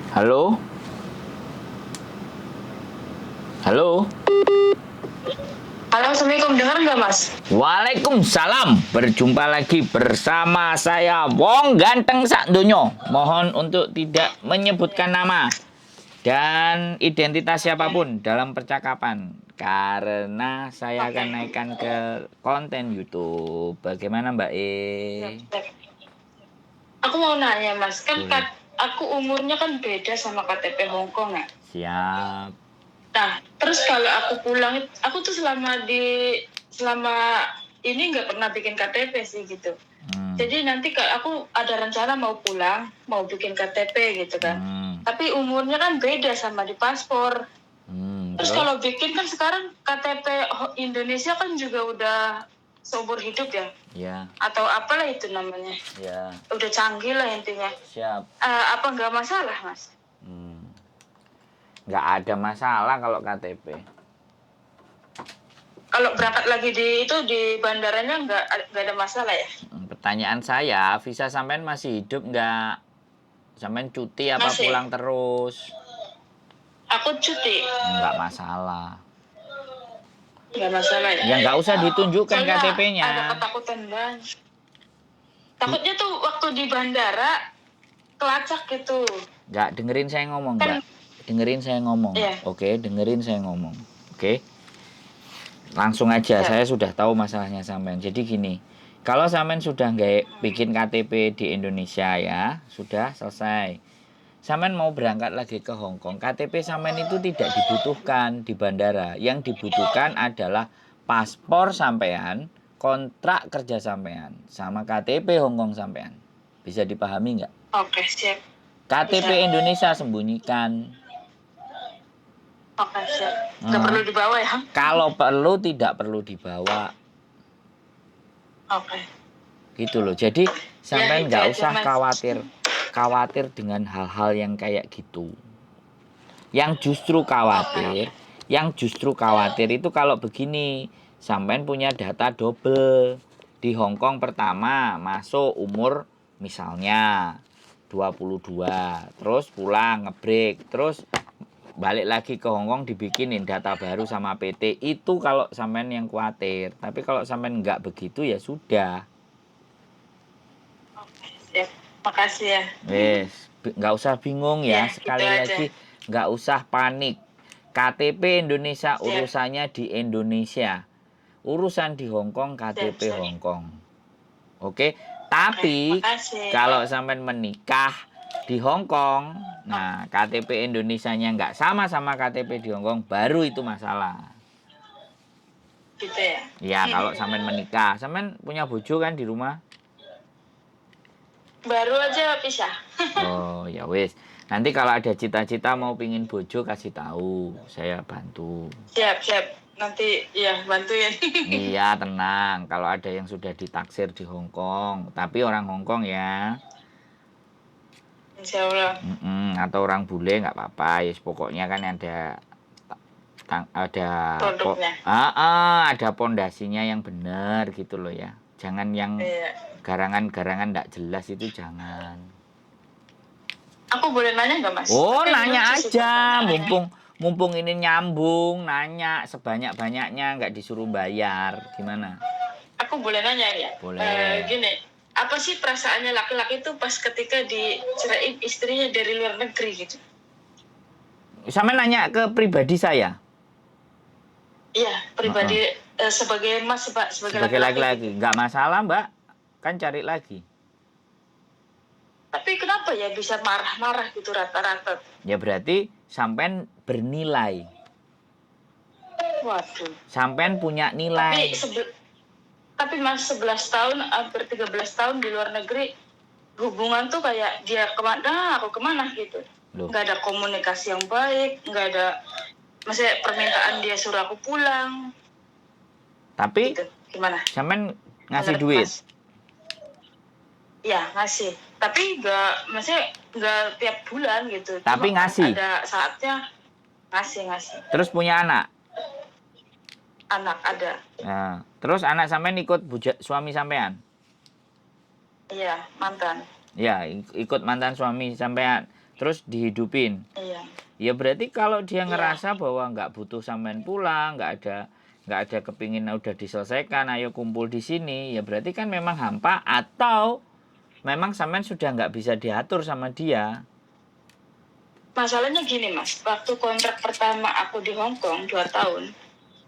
Halo? Halo? Halo, Assalamualaikum. Dengar nggak, Mas? Waalaikumsalam. Berjumpa lagi bersama saya Wong Ganteng Sakdonyo. Mohon untuk tidak menyebutkan nama dan identitas Oke. siapapun dalam percakapan karena saya Oke. akan naikkan ke konten YouTube. Bagaimana Mbak E? Siap, siap. Aku mau nanya, Mas. Boleh. Aku umurnya kan beda sama KTP Hongkong ya. Siap. Nah, terus kalau aku pulang, aku tuh selama ini nggak pernah bikin KTP sih gitu. Jadi nanti kalau aku ada rencana mau pulang, mau bikin KTP gitu kan. Tapi umurnya kan beda sama di paspor. Terus kalau bikin kan sekarang KTP Indonesia kan juga udah seumur hidup ya. Ya, Atau apalah itu namanya. ya. Udah canggih lah intinya. Siap. Apa nggak masalah, Mas? Nggak ada masalah kalau KTP. Kalau berangkat lagi di bandaranya nggak ada masalah ya? Pertanyaan saya, visa sampean masih hidup nggak? Sampean cuti apa Masih. pulang terus? Aku cuti. Nggak masalah. Nggak masalah ya? Ya nggak usah ditunjukkan Soalnya KTP-nya. ada ketakutan banget. Takutnya tuh waktu di bandara kelacak gitu. Nggak, dengerin saya ngomong, Kan, Mbak. Dengerin saya ngomong. iya. Oke, dengerin saya ngomong. Oke. Langsung aja, Siap. saya sudah tahu masalahnya sampean. Jadi gini, kalau sampean sudah nggak bikin KTP di Indonesia ya, sudah selesai. Sampean mau berangkat lagi ke Hong Kong, KTP sampean itu tidak dibutuhkan di bandara. Yang dibutuhkan adalah paspor sampean, kontrak kerja sampean, sama KTP Hong Kong sampean. Bisa dipahami nggak? Oke, siap. KTP Bisa. Indonesia sembunyikan. Oke, siap. Nggak perlu dibawa ya? Kalau perlu tidak perlu dibawa. Oke. Gitu loh. Jadi sampean itu nggak aja, usah Mas. khawatir dengan hal-hal yang kayak gitu. Yang justru khawatir itu kalau begini, sampean punya data double. Di Hong Kong pertama masuk umur misalnya 22, terus pulang ngebreak, terus balik lagi ke Hong Kong dibikinin data baru sama PT. Itu kalau sampean yang khawatir. Tapi kalau sampean nggak begitu ya sudah. Oke, siap. Makasih ya. Wes, nggak usah bingung ya. Ya, gitu Sekali aja. lagi, nggak usah panik. KTP Indonesia Siap. urusannya di Indonesia. Urusan di Hong Kong KTP Siap. Hong Kong. Oke, tapi makasih. kalau sampai menikah di Hong Kong, nah KTP Indonesianya nggak sama KTP di Hong Kong, baru itu masalah. Gitu ya? Ya, kalau sampai menikah, sampai punya bojo kan di rumah? Baru aja pisah. Oh, ya wis. Nanti kalau ada cita-cita mau pingin bojo kasih tahu, saya bantu. Siap. Nanti ya bantuin. Iya, tenang. Kalau ada yang sudah ditaksir di Hong Kong, tapi orang Hong Kong ya. Insya Allah. Atau orang bule nggak apa-apa. Ya, pokoknya kan Produknya. ada pondasinya yang benar gitu loh ya. Jangan yang Iya. garangan-garangan nggak jelas itu jangan. Aku boleh nanya nggak, Mas? Oh, Tapi nanya lucu sih aja, pertanyaannya. mumpung ini nyambung, nanya sebanyak-banyaknya nggak disuruh bayar, gimana? Aku boleh nanya ya? Boleh. Gini, apa sih perasaannya laki-laki itu pas ketika dicerain istrinya dari luar negeri gitu? Sama nanya ke pribadi saya. Iya, pribadi sebagai Mas, Pak, Sebagai laki-laki, gitu. nggak masalah Mbak, kan cari lagi. Tapi kenapa ya bisa marah-marah gitu rata-rata? Ya berarti sampean bernilai. Waduh. Sampean punya nilai. Tapi Mas 11 tahun, hampir 13 tahun di luar negeri, hubungan tuh kayak dia kemana, aku kemana gitu. Loh. Nggak ada komunikasi yang baik, nggak ada, maksudnya permintaan dia suruh aku pulang. Tapi gitu. Gimana? sampean ngasih Menurut duit? Mas? Ya ngasih, tapi maksudnya nggak tiap bulan gitu. Tapi cuma ngasih? Ada saatnya ngasih. Terus punya anak? Anak ada. Nah, terus anak sampean ikut suami sampean? Iya, mantan. Ya, ikut mantan suami sampean. terus dihidupin. Iya. Ya berarti kalau dia Iya. ngerasa bahwa nggak butuh sampean pulang, nggak ada kepingin udah diselesaikan, ayo kumpul di sini, ya berarti kan memang hampa atau memang sampean sudah nggak bisa diatur sama dia. Masalahnya gini Mas, waktu kontrak pertama aku di Hong Kong 2 tahun,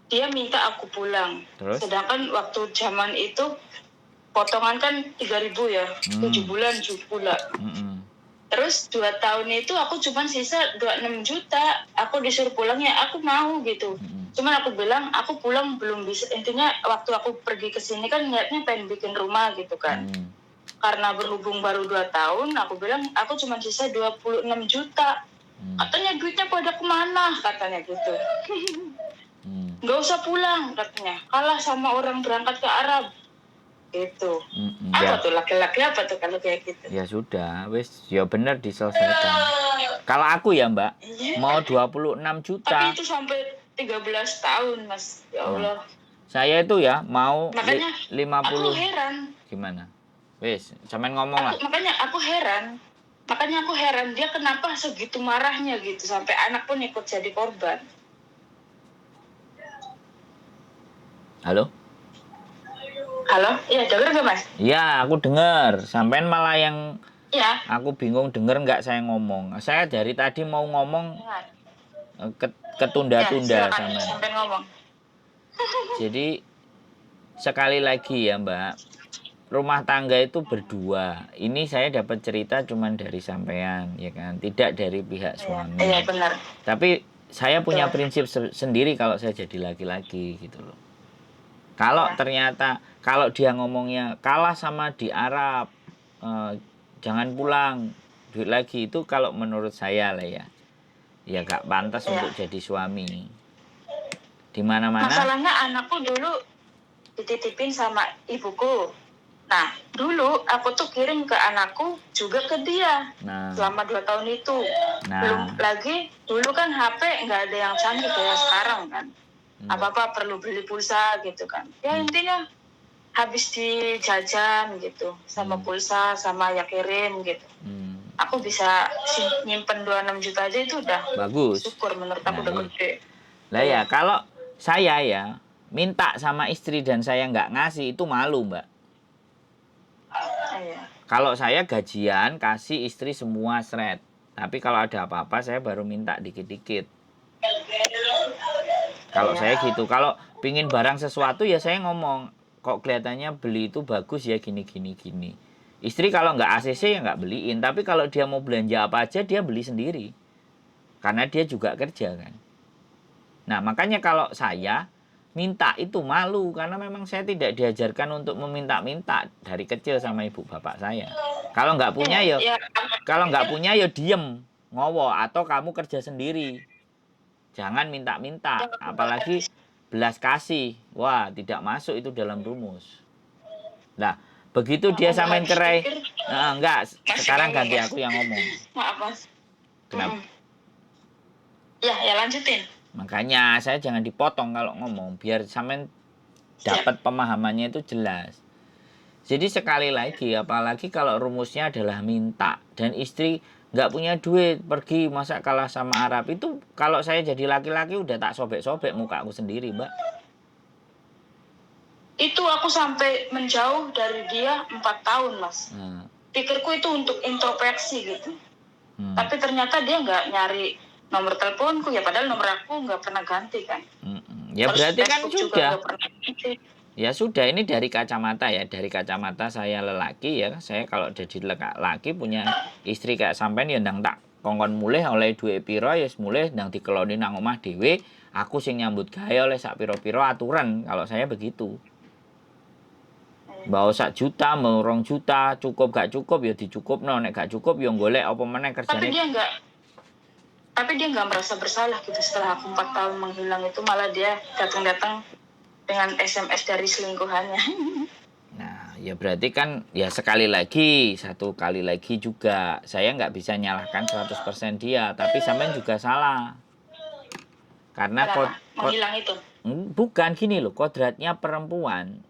dia minta aku pulang. Terus? Sedangkan waktu zaman itu potongan kan 3.000 ya, 7 bulan 7 bulan. Terus 2 tahun itu aku cuma sisa 26 juta. Aku disuruh pulang ya aku mau gitu. Cuman aku bilang aku pulang belum bisa. Intinya waktu aku pergi ke sini kan niatnya pengen bikin rumah gitu kan. Karena berhubung baru 2 tahun, aku bilang aku cuma sisa 26 juta. Katanya duitnya pada kemana? Katanya gitu. Nggak usah pulang katanya. Kalah sama orang berangkat ke Arab. Gitu. Apa tuh laki-laki apa tuh kalau kayak gitu? Ya sudah, wis ya bener diselesaikan. Kalau aku ya Mbak, mau 26 juta. Tapi itu sampai 13 tahun Mas. Ya Allah. Saya itu ya mau Makanya 50. aku heran. Gimana? Wis, sampean ngomong lah. Makanya aku heran dia kenapa segitu marahnya gitu sampai anak pun ikut jadi korban. Halo? Halo? Iya, denger nggak Mas? Iya, aku dengar. Sampean malah yang Iya. aku bingung denger nggak saya ngomong. Saya dari tadi mau ngomong ketunda-tunda ya, sampean. Sampean ngomong. Jadi sekali lagi ya Mbak, rumah tangga itu berdua. Ini saya dapat cerita cuman dari sampean, ya kan? Tidak dari pihak suami. Iya, benar. Tapi saya punya prinsip sendiri kalau saya jadi laki-laki gitu loh. Kalau ternyata kalau dia ngomongnya kalah sama di Arab, jangan pulang, duit lagi, itu kalau menurut saya lah ya gak pantas untuk jadi suami. Di mana-mana. Masalahnya anakku dulu dititipin sama ibuku. Nah, dulu aku tuh kirim ke anakku juga ke dia. Selama 2 tahun itu. Belum lagi, dulu kan HP nggak ada yang canggih kayak sekarang kan. Apa-apa perlu beli pulsa gitu kan. Ya intinya habis di jajan gitu. Sama pulsa, sama ya kirim gitu. Aku bisa nyimpen 26 juta aja itu udah bagus. Syukur menurut aku udah gede. Lah ya, kalau saya ya minta sama istri dan saya nggak ngasih itu malu Mbak. Kalau saya gajian kasih istri semua seret. Tapi kalau ada apa-apa saya baru minta dikit-dikit. Kalau saya gitu, kalau pingin barang sesuatu ya saya ngomong, kok kelihatannya beli itu bagus ya gini. Istri kalau nggak ACC ya nggak beliin, tapi kalau dia mau belanja apa aja dia beli sendiri. Karena dia juga kerja kan. Nah makanya kalau saya minta itu malu, karena memang saya tidak diajarkan untuk meminta-minta dari kecil sama ibu bapak saya. Kalau nggak punya ya diem, ngowo atau kamu kerja sendiri. Jangan minta-minta, apalagi belas kasih. Wah, tidak masuk itu dalam rumus. Nah, begitu dia sampein cerai, enggak, sekarang ganti aku yang ngomong. Maaf, Mas. Kenapa? Ya lanjutin. Makanya saya jangan dipotong kalau ngomong, biar sampein dapat pemahamannya itu jelas. Jadi sekali lagi, apalagi kalau rumusnya adalah minta dan istri nggak punya duit, pergi masa kalah sama Arab, itu kalau saya jadi laki-laki udah tak sobek-sobek muka aku sendiri Mbak. Itu aku sampai menjauh dari dia 4 tahun Mas. Pikirku itu untuk introspeksi gitu. Tapi ternyata dia nggak nyari nomor teleponku ya, padahal nomor aku nggak pernah ganti kan. Ya terus berarti kan sudah. Ya sudah, ini dari kacamata ya, dari kacamata saya lelaki ya, saya kalau jadi lelaki punya istri kayak sampean ya ndang tak kongkon mulih oleh duwe piro ya mulih ndang dikeloni nang omah dhewe, aku sing nyambut gawe oleh sak piro-piro aturan, kalau saya begitu. Bawa 1 juta, mau 2 juta, cukup gak cukup ya dicukupno, nek gak cukup ya golek apa meneh kerjane. Tapi dia nggak merasa bersalah gitu setelah aku 4 tahun menghilang itu, malah dia datang-datang dengan SMS dari selingkuhannya. Nah, ya berarti kan ya satu kali lagi juga saya nggak bisa nyalahkan 100% dia, tapi sampean juga salah. Karena menghilang itu. Bukan gini loh, kodratnya perempuan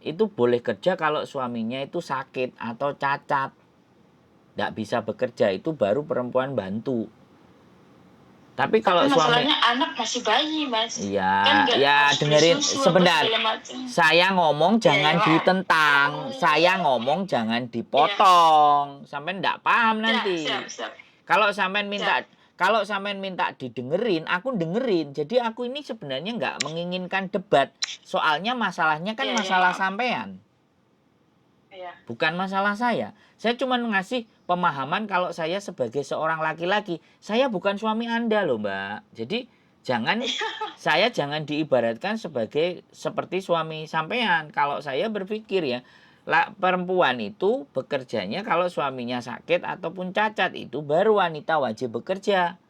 itu boleh kerja kalau suaminya itu sakit atau cacat. nggak bisa bekerja, itu baru perempuan bantu. Tapi kalau Tapi suami, masalahnya anak masih bayi, Mas. ya, Kan nggak ya harus beli dengerin susu apa sebentar. segala macam. Saya ngomong Ya, jangan ya, ditentang, saya ngomong jangan dipotong, sampai nggak paham nanti. siap. Kalau sampean minta, Siap. kalau sampean minta didengerin, aku dengerin. Jadi aku ini sebenarnya nggak menginginkan debat. Soalnya masalahnya kan Iya, masalah maaf. sampean, Iya. bukan masalah saya. Saya cuma ngasih pemahaman kalau saya sebagai seorang laki-laki, saya bukan suami Anda loh, Mbak. Jadi jangan, saya jangan diibaratkan sebagai seperti suami sampean. Kalau saya berpikir ya, perempuan itu bekerjanya kalau suaminya sakit ataupun cacat, itu baru wanita wajib bekerja.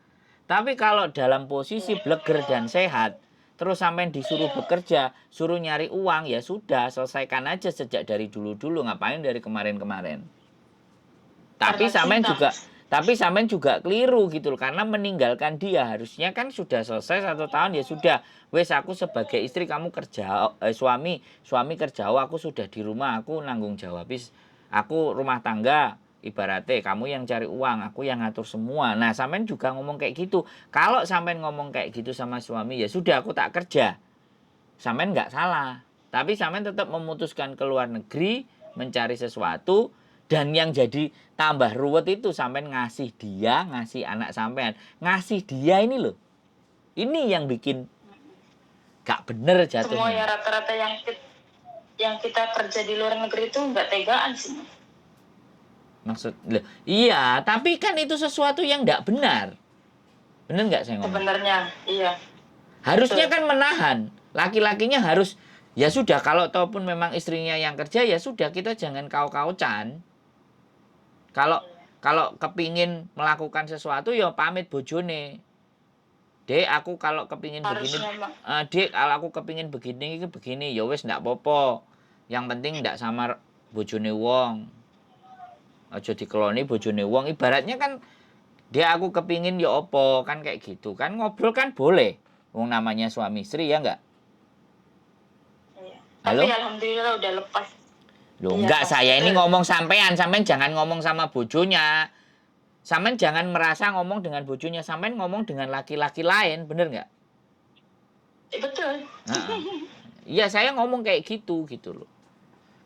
Tapi kalau dalam posisi bleger dan sehat, terus sampai disuruh bekerja, suruh nyari uang, ya sudah, selesaikan aja sejak dari dulu-dulu, ngapain dari kemarin-kemarin. Tapi sampean juga, keliru gitu loh, karena meninggalkan dia. Harusnya kan sudah selesai 1 tahun, ya sudah, wes aku sebagai istri, kamu kerja, suami kerja, aku sudah di rumah, aku nanggung jawab, aku rumah tangga, ibaratnya kamu yang cari uang, aku yang ngatur semua. Nah, sampean juga ngomong kayak gitu. Kalau sampean ngomong kayak gitu sama suami, ya sudah, aku tak kerja, sampean nggak salah. Tapi sampean tetap memutuskan ke luar negeri mencari sesuatu, dan yang jadi tambah ruwet itu sampean ngasih dia, ngasih anak sampean, ngasih dia ini loh. Ini yang bikin gak bener Semua ya jatuhnya. rata-rata yang kita kerja di luar negeri itu nggak tegaan sih. Maksud, loh, iya, tapi kan itu sesuatu yang gak benar. Bener nggak saya ngomong? Sebenarnya, iya. Harusnya Betul. kan menahan. Laki-lakinya harus, ya sudah, kalau ataupun memang istrinya yang kerja, ya sudah, kita jangan kau-kaucan. Kalau kepingin melakukan sesuatu, ya pamit bojone. Dek, aku kalau kepingin begini, Dek, kalau aku kepingin begini, itu begini, ya wes ndak popo. Yang penting ndak sama bojone wong. Aja dikeloni bojone wong. Ibaratnya kan, dia aku kepingin ya opo, kan kayak gitu. Kan ngobrol kan boleh. Wong namanya suami istri, ya enggak? Iya. Halo? Tapi alhamdulillah udah lepas. Loh, Iya, enggak, Mas. saya ini Betul. ngomong sampean jangan ngomong sama bojonya. Sampean jangan merasa ngomong dengan bojonya, sampean ngomong dengan laki-laki lain, bener nggak? Betul. Iya, saya ngomong kayak gitu loh.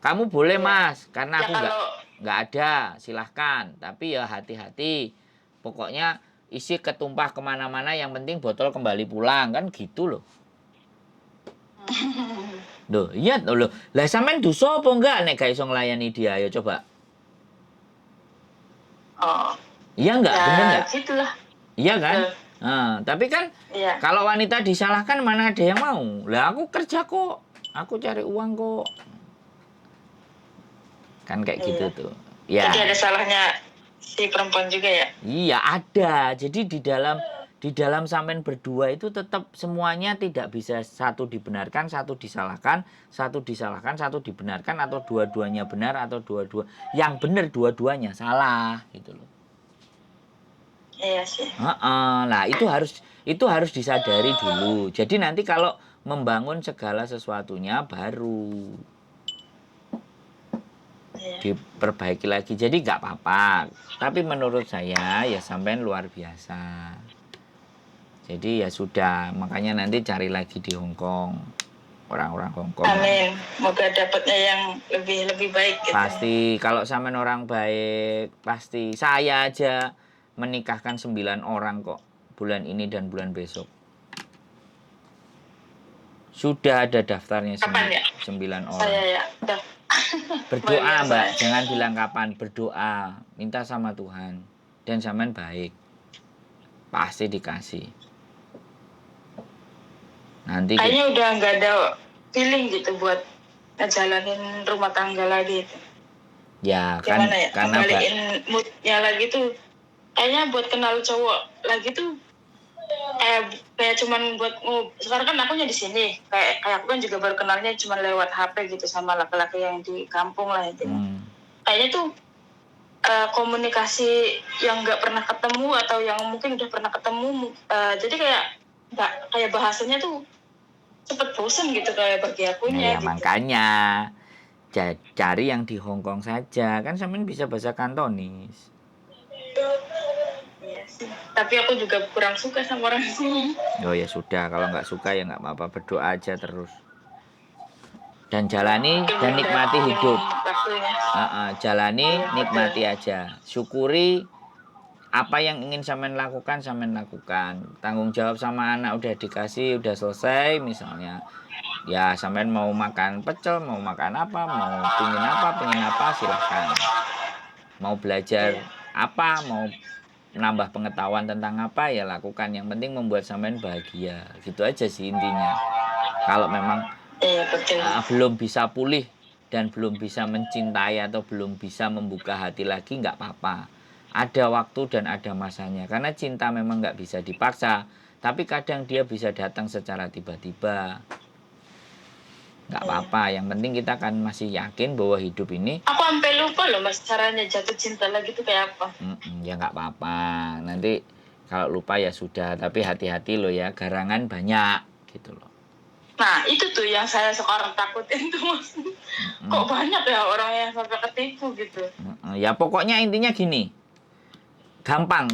Kamu boleh, Iya. Mas, karena Ya aku nggak ada, silahkan. Tapi ya hati-hati. Pokoknya isi ketumpah kemana-mana, yang penting botol kembali pulang, kan gitu loh. Loh, iya loh. Lah sampean dosa apa enggak nek gak iso nglayani dia? Ayo coba. Oh. Iya enggak? Ya, Bener enggak? gitulah. Iya kan? Nah, tapi kan Iya. kalau wanita disalahkan, mana ada yang mau. Lah aku kerja kok. Aku cari uang kok. Kan kayak gitu tuh. Ya. Jadi ada salahnya si perempuan juga ya? Iya, ada. Jadi di dalam sampean berdua itu tetap semuanya tidak bisa satu dibenarkan, satu disalahkan, satu disalahkan, satu dibenarkan, atau dua-duanya benar, atau dua-dua yang benar, dua-duanya salah gitu loh. Iya sih. Nah, itu harus disadari dulu. Jadi nanti kalau membangun segala sesuatunya baru diperbaiki lagi. Jadi nggak apa-apa. Tapi menurut saya ya sampean luar biasa. Jadi ya sudah, makanya nanti cari lagi di Hong Kong. Orang-orang Hong Kong. Amin. Moga dapatnya yang lebih baik gitu. Pasti kalau sampean orang baik, pasti. Saya aja menikahkan 9 orang kok bulan ini dan bulan besok. Sudah ada daftarnya. Kapan ya? 9 orang. Saya ya. Berdoa, Mbak, jangan bilang kapan, berdoa, minta sama Tuhan, dan sampean baik, pasti dikasih. Nanti kayaknya udah nggak ada feeling gitu buat ngejalanin rumah tangga lagi itu. Ya kan, gimana ya, karena kembaliin moodnya lagi tuh, kayaknya buat kenal cowok lagi tuh kayak cuman buat sekarang kan akunya di sini, kayak aku kan juga baru kenalnya cuman lewat HP gitu sama laki-laki yang di kampung lah intinya. Kayaknya tuh komunikasi yang nggak pernah ketemu atau yang mungkin udah pernah ketemu, jadi kayak bahasanya tuh cepet bosen gitu kayak bagi akunya. Ya gitu. Makanya cari yang di Hong Kong saja, kan sampean bisa bahasa Kantonis. Tapi aku juga kurang suka sama orang sini. Oh ya sudah, kalau nggak suka ya nggak apa-apa, berdoa aja terus. Dan jalani Mungkin dan belum nikmati dapetin hidup. waktunya. Jalani, Iya, nikmati betul. aja. Syukuri apa yang ingin sampean lakukan. Tanggung jawab sama anak udah dikasih, udah selesai misalnya. Ya sampean mau makan pecel, mau makan apa, pingin apa silahkan. Mau belajar Iya. apa, mau menambah pengetahuan tentang apa ya lakukan. Yang penting membuat sampean bahagia. Gitu aja sih intinya. Kalau memang Iya, betul. belum bisa pulih dan belum bisa mencintai atau belum bisa membuka hati lagi nggak apa-apa. Ada waktu dan ada masanya. Karena cinta memang nggak bisa dipaksa. Tapi kadang dia bisa datang secara tiba-tiba. Nggak Iya. apa-apa. Yang penting kita kan masih yakin bahwa hidup ini. Aku sampai lupa loh mas caranya jatuh cinta lagi tuh kayak apa. Ya nggak apa-apa. Nanti kalau lupa ya sudah. Tapi hati-hati loh ya. Garangan banyak gitu loh. Nah itu tuh yang saya sekarang takutin tuh mas. Kok banyak ya orang yang sampai ketipu gitu. Ya pokoknya intinya gini. Gampang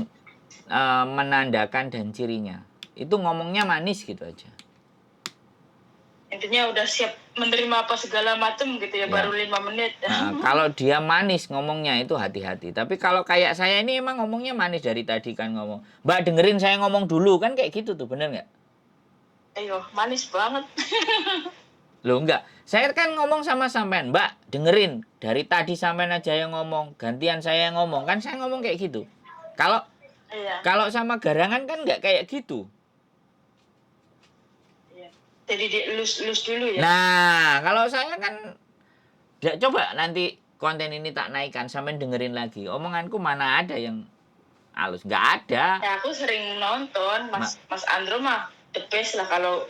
menandakan dan cirinya. Itu ngomongnya manis gitu aja. Intinya udah siap menerima apa segala macam gitu ya, baru 5 menit. Kalau dia manis ngomongnya itu hati-hati. Tapi kalau kayak saya ini emang ngomongnya manis dari tadi kan ngomong. Mbak dengerin saya ngomong dulu kan kayak gitu tuh, bener nggak? Ayo, manis banget. Loh enggak, saya kan ngomong sama sampean, Mbak dengerin. Dari tadi sampean aja yang ngomong, gantian saya yang ngomong. Kan saya ngomong kayak gitu. Kalau Iya. kalau sama garangan kan nggak kayak gitu. Iya. Jadi dielus-elus dulu ya. Nah, kalau saya kan coba nanti konten ini tak naikkan, sampean dengerin lagi. Omonganku mana ada yang halus, nggak ada. Ya aku sering nonton, Mas Andro mah the best lah kalau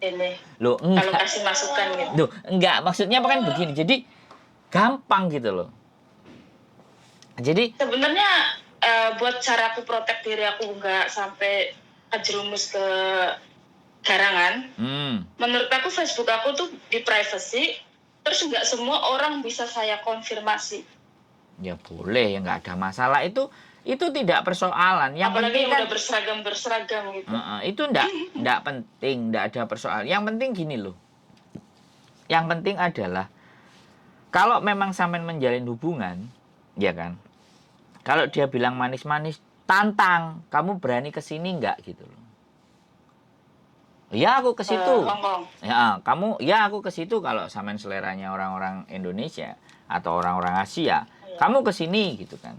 ini. Loh, Kalau enggak. kasih masukan gitu. Loh, enggak. Maksudnya apa kan begini. Jadi gampang gitu loh. Jadi Sebenarnya buat cara aku protek diri aku nggak sampai kejerumus ke garangan. Menurut aku Facebook aku tuh di privacy, terus nggak semua orang bisa saya konfirmasi. Ya boleh, ya nggak ada masalah itu tidak persoalan. Yang apalagi penting yang kan udah berseragam gitu. Itu enggak penting, enggak ada persoalan. Yang penting gini loh. Yang penting adalah kalau memang sampean menjalin hubungan, ya kan? Kalau dia bilang manis-manis, tantang, kamu berani ke sini enggak gitu loh. Ya aku ke situ. Ya aku ke situ kalau sampean seleranya orang-orang Indonesia atau orang-orang Asia. Kamu ke sini gitu kan.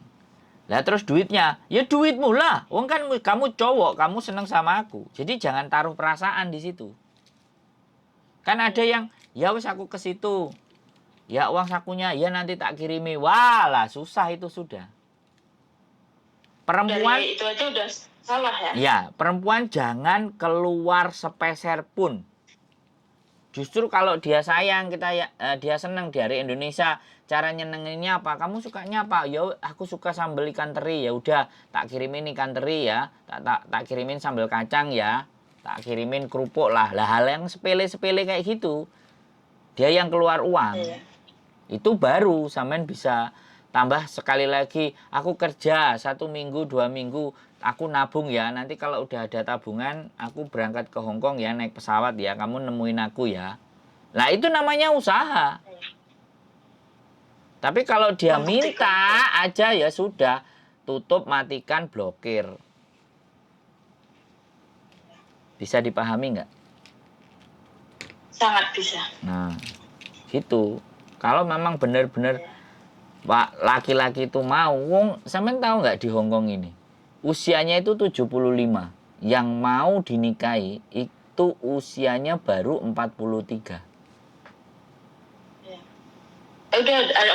Lah terus duitnya, ya duitmu lah. Wong kan kamu cowok, kamu seneng sama aku. Jadi jangan taruh perasaan di situ. Kan ada yang, ya wes aku ke situ. Ya uang sakunya, ya nanti tak kirimi. Wah lah susah itu sudah. Perempuan dari itu aja udah salah ya. Ya, perempuan jangan keluar sepeser pun. Justru kalau dia sayang, dia senang dari Indonesia, cara nyenenginnya apa? Kamu sukanya apa? Ya aku suka sambal ikan teri. Ya udah, tak kirimin ikan teri ya. Tak kirimin sambal kacang ya. Tak kirimin kerupuk lah. Lah hal yang sepele-sepele kayak gitu. Dia yang keluar uang. Iya. Itu baru sampean bisa tambah sekali lagi. Aku kerja 1 minggu, 2 minggu, aku nabung ya. Nanti kalau udah ada tabungan, aku berangkat ke Hongkong ya, naik pesawat ya. Kamu nemuin aku ya. Nah itu namanya usaha. Tapi kalau dia minta aja ya sudah, tutup, matikan, blokir. Bisa dipahami nggak? Sangat bisa. Nah, gitu. Kalau memang benar-benar Pak laki-laki itu mau, wong sampean tahu nggak di Hongkong ini usianya itu 75, yang mau dinikahi itu usianya baru 43. Ya.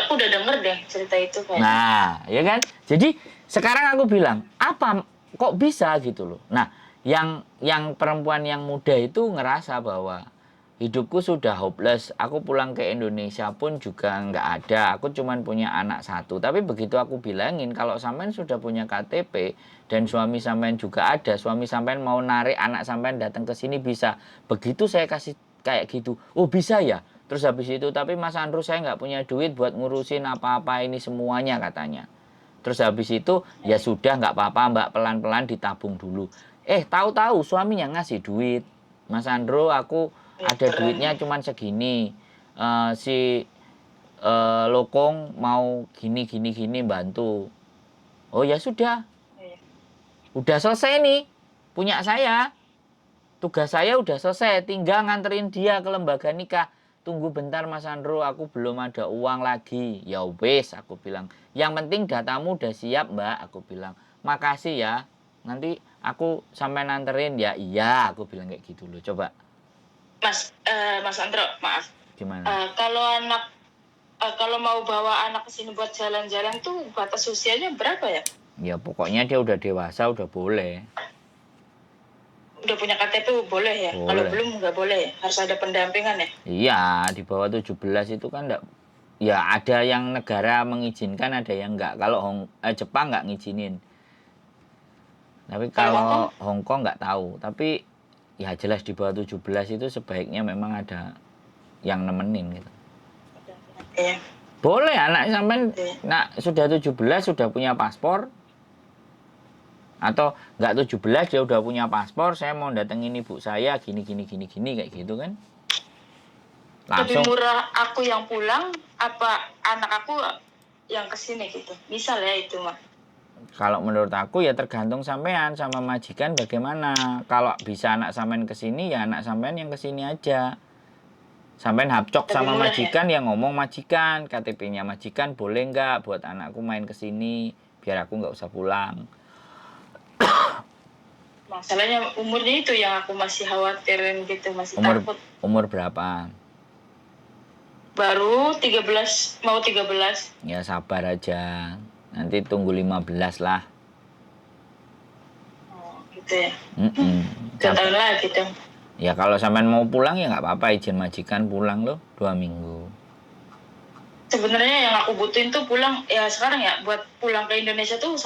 Aku udah denger deh cerita itu kayak. Nah, ya kan? Jadi sekarang aku bilang, apa kok bisa gitu loh. Nah, yang perempuan yang muda itu ngerasa bahwa hidupku sudah hopeless. Aku pulang ke Indonesia pun juga nggak ada. Aku cuman punya anak 1. Tapi begitu aku bilangin kalau sampean sudah punya KTP dan suami sampean juga ada, suami sampean mau narik anak sampean datang ke sini bisa. Begitu saya kasih kayak gitu, oh bisa ya. Terus habis itu, tapi Mas Andrew saya nggak punya duit buat ngurusin apa-apa ini semuanya katanya. Terus habis itu ya sudah nggak apa-apa Mbak, pelan-pelan ditabung dulu. Tahu-tahu suaminya ngasih duit. Mas Andro, aku ada duitnya cuman segini. Si Lokong mau gini bantu. Oh ya sudah. Udah selesai nih. Punya saya. Tugas saya udah selesai, tinggal nganterin dia ke lembaga nikah. Tunggu bentar Mas Andro, aku belum ada uang lagi. Ya wes, aku bilang. Yang penting datamu udah siap Mbak, aku bilang. Makasih ya, nanti aku sampai nanterin ya. Iya, aku bilang kayak gitu loh. Coba. Mas Andro, maaf. Gimana? Kalau mau bawa anak ke sini buat jalan-jalan tuh batas usianya berapa ya? Ya pokoknya dia udah dewasa, udah boleh. Udah punya KTP boleh ya? Boleh. Kalau belum nggak boleh ya? Harus ada pendampingan ya? Iya, di bawah 17 itu kan enggak. Ya ada yang negara mengizinkan, ada yang enggak. Kalau Jepang enggak ngizinin. Tapi kalau Hong Kong enggak tahu. Tapi ya jelas di bawah 17 itu sebaiknya memang ada yang nemenin gitu. Iya. Boleh anak sampean sudah 17 sudah punya paspor. Atau enggak 17 dia udah punya paspor, saya mau datengin ibu saya gini kayak gitu kan. Langsung. Lebih murah aku yang pulang apa anak aku yang kesini gitu. Misal ya itu mah. Kalau menurut aku ya tergantung sampean sama majikan bagaimana. Kalau bisa anak sampean kesini ya anak sampean yang kesini aja. Sampean hapcok sama majikan ya ngomong majikan, KTP-nya majikan boleh nggak buat anakku main kesini biar aku nggak usah pulang. Masalahnya umurnya itu yang aku masih khawatirin gitu, masih takut. Umur berapa? Baru 13, mau 13. Ya sabar aja. Nanti tunggu 15 lah. Oh, gitu ya. 2 tahun lagi dong. Ya kalau sampean mau pulang ya nggak apa-apa, izin majikan pulang loh 2 minggu. Sebenarnya yang aku butuhin tuh pulang ya sekarang ya buat pulang ke Indonesia tuh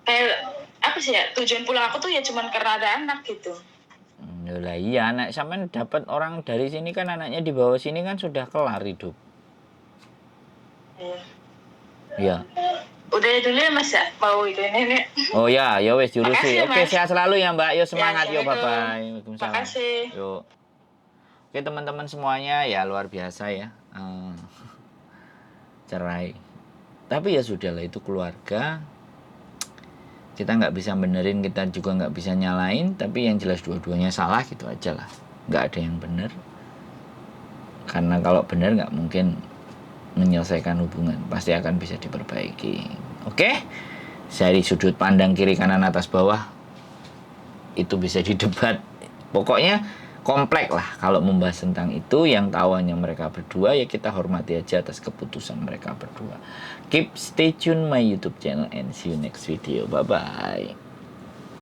kayak apa sih ya, tujuan pulang aku tuh ya cuman karena ada anak gitu. Lah iya, anak sampean dapat orang dari sini kan, anaknya di bawah sini kan sudah kelar hidup. Iya. Udah ya dulu ya Mas ya, mau itu nenek. Oh ya wes diurusi. Oke, Mas. sehat selalu ya Mbak. Yo semangat Ya, yo, bye-bye. Waalaikumsalam. Makasih. Yo. Oke teman-teman semuanya, ya luar biasa ya. Cerai. Tapi ya sudahlah, itu keluarga. Kita nggak bisa benerin, kita juga nggak bisa nyalain. Tapi yang jelas dua-duanya salah gitu aja lah. Nggak ada yang bener. Karena kalau bener nggak mungkin menyelesaikan hubungan, pasti akan bisa diperbaiki. Oke? Dari sudut pandang kiri kanan atas bawah itu bisa didebat. Pokoknya kompleks lah kalau membahas tentang itu. Yang tahu hanya mereka berdua, ya kita hormati aja atas keputusan mereka berdua. Keep stay tune my YouTube channel and see you next video. Bye bye.